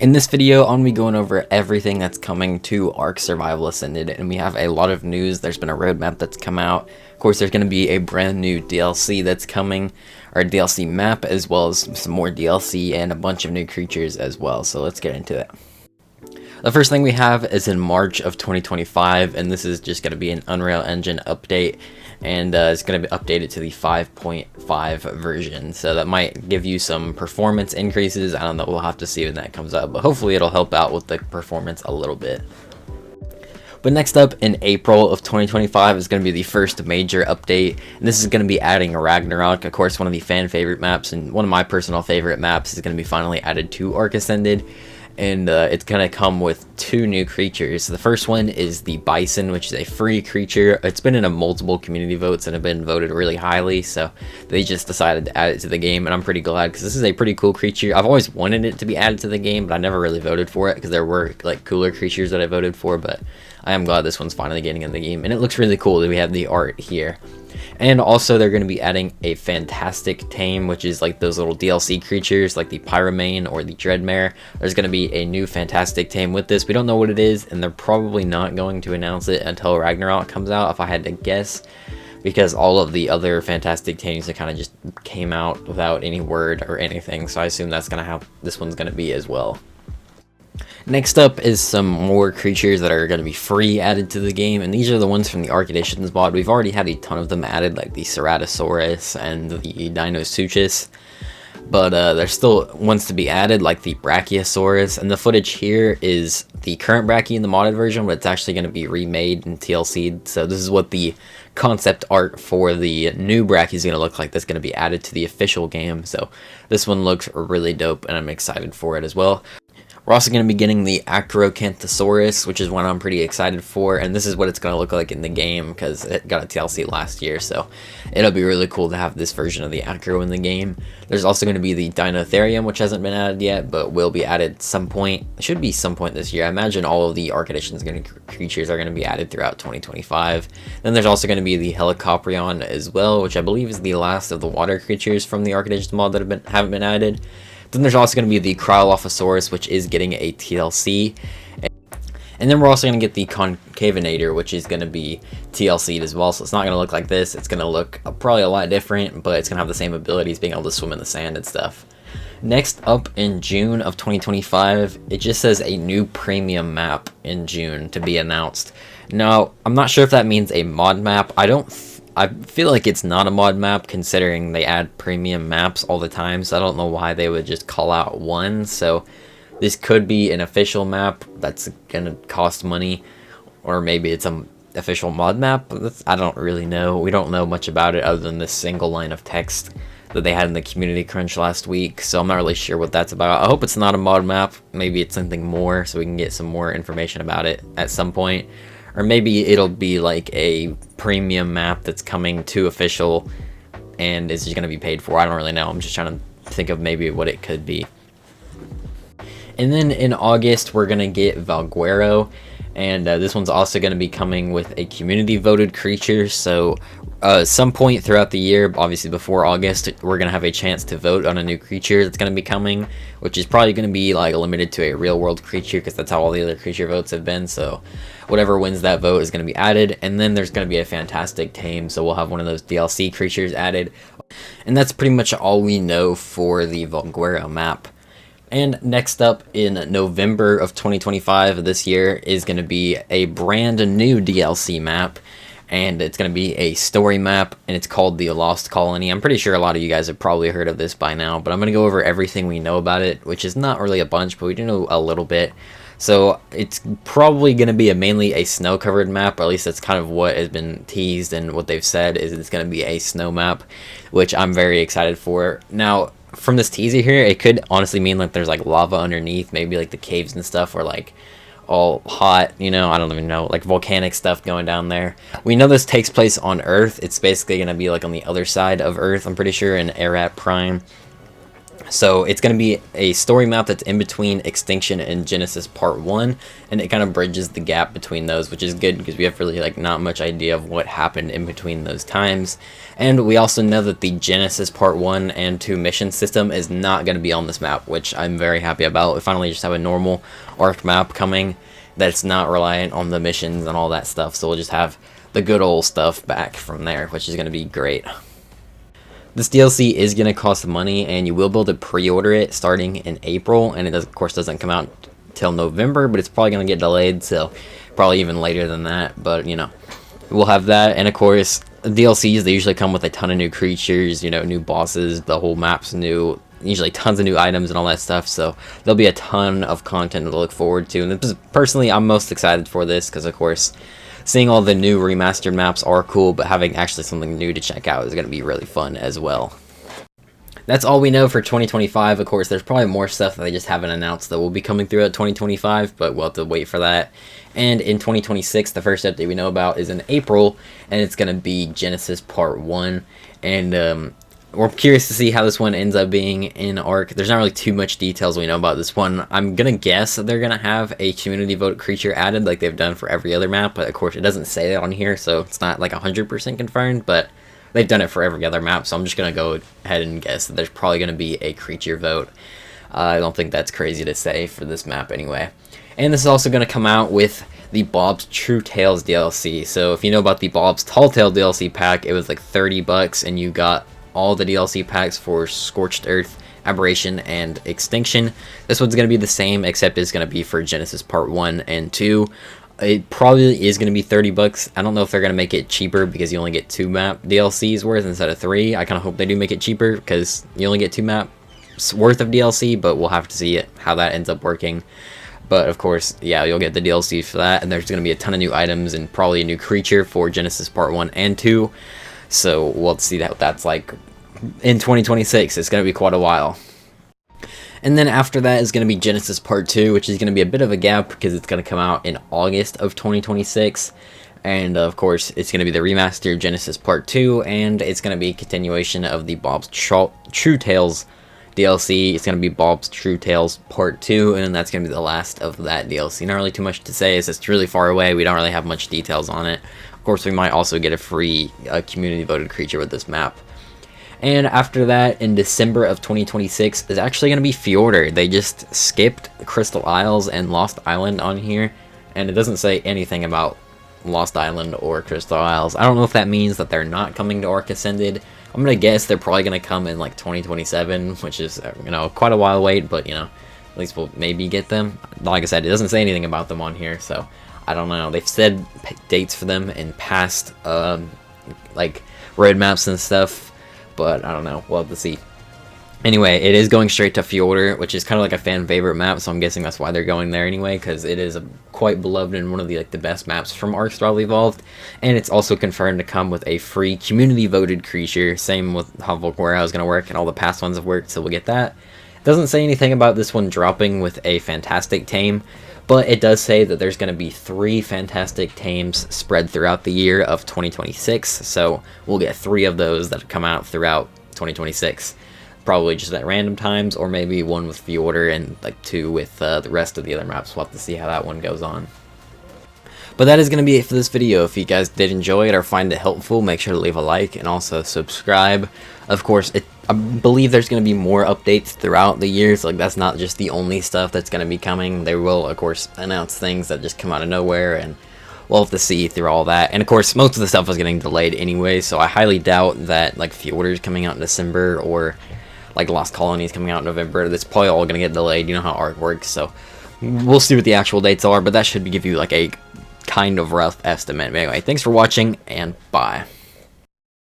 In this video, I'm going to be going over everything that's coming to ARK Survival Ascended, and we have a lot of news. There's been a roadmap that's come out. Of course, there's going to be a brand new DLC that's coming, or a DLC map, as well as some more DLC and a bunch of new creatures as well, so let's get into it. The first thing we have is in March of 2025, and this is just going to be an Unreal Engine update, and it's going to be updated to the 5.5 version, so that might give you some performance increases. I don't know, we'll have to see when that comes up, but hopefully it'll help out with the performance a little bit. But next up, in April of 2025 is going to be the first major update, and this is going to be adding Ragnarok, of course one of the fan favorite maps, and one of my personal favorite maps is going to be finally added to ARK Ascended. And it's going to come with two new creatures. The first one is the Bison, which is a free creature. It's been in multiple community votes and have been voted really highly, so they just decided to add it to the game, and I'm pretty glad because this is a pretty cool creature. I've always wanted it to be added to the game, but I never really voted for it because there were like cooler creatures that I voted for, but I am glad this one's finally getting in the game, and it looks really cool that we have the art here. And also they're going to be adding a fantastic tame, which is like those little DLC creatures like the Pyromane or the Dreadmare. There's going to be a new fantastic tame with this. We don't know what it is, and they're probably not going to announce it until Ragnarok comes out, if I had to guess, because all of the other fantastic tames that kind of just came out without any word or anything, so I assume that's going to how this one's going to be as well. Next up is some more creatures that are going to be free added to the game, and these are the ones from the ARK Editions mod. We've already had a ton of them added, like the Ceratosaurus and the Dinosuchus, but there's still ones to be added, like the Brachiosaurus, and the footage here is the current Brachie in the modded version, but it's actually going to be remade and TLC'd, so this is what the concept art for the new Brachie is going to look like. That's going to be added to the official game, so this one looks really dope, and I'm excited for it as well. We're also going to be getting the Acrocanthosaurus, which is one I'm pretty excited for, and this is what it's going to look like in the game because it got a TLC last year, so it'll be really cool to have this version of the Acro in the game. There's also going to be the Dinotherium, which hasn't been added yet, but will be added some point. It should be some point this year. I imagine all of the ARK Editions creatures are going to be added throughout 2025. Then there's also going to be the Helicoprion as well, which I believe is the last of the water creatures from the ARK Editions mod that haven't been added. Then there's also going to be the Cryolophosaurus, which is getting a TLC. And then we're also going to get the Concavinator, which is going to be TLC'd as well. So it's not going to look like this. It's going to look probably a lot different, but it's going to have the same abilities, being able to swim in the sand and stuff. Next up in June of 2025, it just says a new premium map in June to be announced. Now, I'm not sure if that means a mod map. I feel like it's not a mod map considering they add premium maps all the time, so I don't know why they would just call out one. So this could be an official map that's gonna cost money, or maybe it's an official mod map. I don't really know. We don't know much about it other than this single line of text that they had in the community crunch last week, so I'm not really sure what that's about. I hope it's not a mod map. Maybe it's something more, so we can get some more information about it at some point. Or maybe it'll be like a premium map that's coming to official and is just going to be paid for. I don't really know. I'm just trying to think of maybe what it could be. And then in August, we're going to get Valguero. And this one's also going to be coming with a community voted creature. So some point throughout the year, obviously before August, we're going to have a chance to vote on a new creature that's going to be coming, which is probably going to be like limited to a real world creature because that's how all the other creature votes have been. So whatever wins that vote is going to be added. And then there's going to be a fantastic tame, so we'll have one of those DLC creatures added. And that's pretty much all we know for the Valguero map. And next up in November of 2025 this year is going to be a brand new DLC map, and it's going to be a story map, and it's called The Lost Colony. I'm pretty sure a lot of you guys have probably heard of this by now, but I'm going to go over everything we know about it, which is not really a bunch, but we do know a little bit. So it's probably going to be mainly a snow-covered map, or at least that's kind of what has been teased, and what they've said is it's going to be a snow map, which I'm very excited for. Now, from this teaser here, it could honestly mean like there's like lava underneath, maybe like the caves and stuff are like all hot, you know, I don't even know, like volcanic stuff going down there. We know this takes place on Earth. It's basically going to be like on the other side of Earth, I'm pretty sure, in Erat Prime. So it's going to be a story map that's in between Extinction and Genesis Part 1, and it kind of bridges the gap between those, which is good because we have really like not much idea of what happened in between those times. And we also know that the Genesis Part 1 and 2 mission system is not going to be on this map, which I'm very happy about. We finally just have a normal ARK map coming that's not reliant on the missions and all that stuff, so we'll just have the good old stuff back from there, which is going to be great. This DLC is going to cost money, and you will be able to pre-order it starting in April, and it does, of course doesn't come out till November, but it's probably going to get delayed, so probably even later than that, but you know, we'll have that. And of course, DLCs, they usually come with a ton of new creatures, you know, new bosses, the whole map's new, usually tons of new items and all that stuff, so there'll be a ton of content to look forward to. And this is, personally, I'm most excited for this because, of course, seeing all the new remastered maps are cool, but having actually something new to check out is going to be really fun as well. That's all we know for 2025. Of course, there's probably more stuff that they just haven't announced that will be coming throughout 2025, but we'll have to wait for that. And in 2026, the first update we know about is in April, and it's going to be Genesis Part 1. And we're curious to see how this one ends up being in ARK. There's not really too much details we know about this one. I'm going to guess that they're going to have a community vote creature added like they've done for every other map, but of course it doesn't say that on here, so it's not like 100% confirmed, but they've done it for every other map, so I'm just going to go ahead and guess that there's probably going to be a creature vote. I don't think that's crazy to say for this map anyway. And this is also going to come out with the Bob's True Tales DLC. So if you know about the Bob's Tall Tale DLC pack, it was like $30 and you got all the DLC packs for Scorched Earth, Aberration, and Extinction. This one's going to be the same, except it's going to be for Genesis Part 1 and 2. It probably is going to be $30. I don't know if they're going to make it cheaper because you only get 2 map DLCs worth instead of 3. I kind of hope they do make it cheaper because you only get 2 maps worth of DLC, but we'll have to see how that ends up working. But of course, yeah, you'll get the DLC for that, and there's going to be a ton of new items and probably a new creature for Genesis Part 1 and 2. So we'll see what that's like in 2026. It's going to be quite a while. And then after that is going to be Genesis Part 2, which is going to be a bit of a gap because it's going to come out in August of 2026. And of course, it's going to be the remastered Genesis Part 2, and it's going to be a continuation of the Bob's True Tales DLC. It's going to be Bob's True Tales Part 2, and then that's going to be the last of that DLC. Not really too much to say, it's really far away. We don't really have much details on it. Of course, we might also get a free community voted creature with this map. And after that, in December of 2026, is actually going to be Fjordur. They just skipped Crystal Isles and Lost Island on here, and it doesn't say anything about Lost Island or Crystal Isles. I don't know if that means that they're not coming to ARK Ascended. I'm going to guess they're probably going to come in like 2027, which is, you know, quite a while wait, but, you know, at least we'll maybe get them. Like I said, it doesn't say anything about them on here, so I don't know. They've said dates for them in past, like, roadmaps and stuff, but I don't know. We'll have to see. Anyway, it is going straight to Fjordur, which is kind of like a fan favorite map, so I'm guessing that's why they're going there anyway, because it is quite beloved and one of the best maps from ARK Survival Evolved, and it's also confirmed to come with a free community voted creature. Same with how Volk Warehouse is going to work, and all the past ones have worked, so we'll get that. It doesn't say anything about this one dropping with a fantastic tame, but it does say that there's going to be 3 fantastic tames spread throughout the year of 2026, so we'll get 3 of those that come out throughout 2026. Probably just at random times, or maybe 1 with Fjordur and like 2 with the rest of the other maps. We'll have to see how that one goes on. But that is going to be it for this video. If you guys did enjoy it or find it helpful, make sure to leave a like and also subscribe. Of course, I believe there's going to be more updates throughout the year, so that's not just the only stuff that's going to be coming. They will, of course, announce things that just come out of nowhere, and we'll have to see through all that. And of course, most of the stuff is getting delayed anyway, so I highly doubt that like Fjordur is coming out in December, or like Lost Colonies coming out in November. That's probably all going to get delayed. You know how ARK works, so we'll see what the actual dates are, but that should give you like a kind of rough estimate. But anyway, thanks for watching, and bye.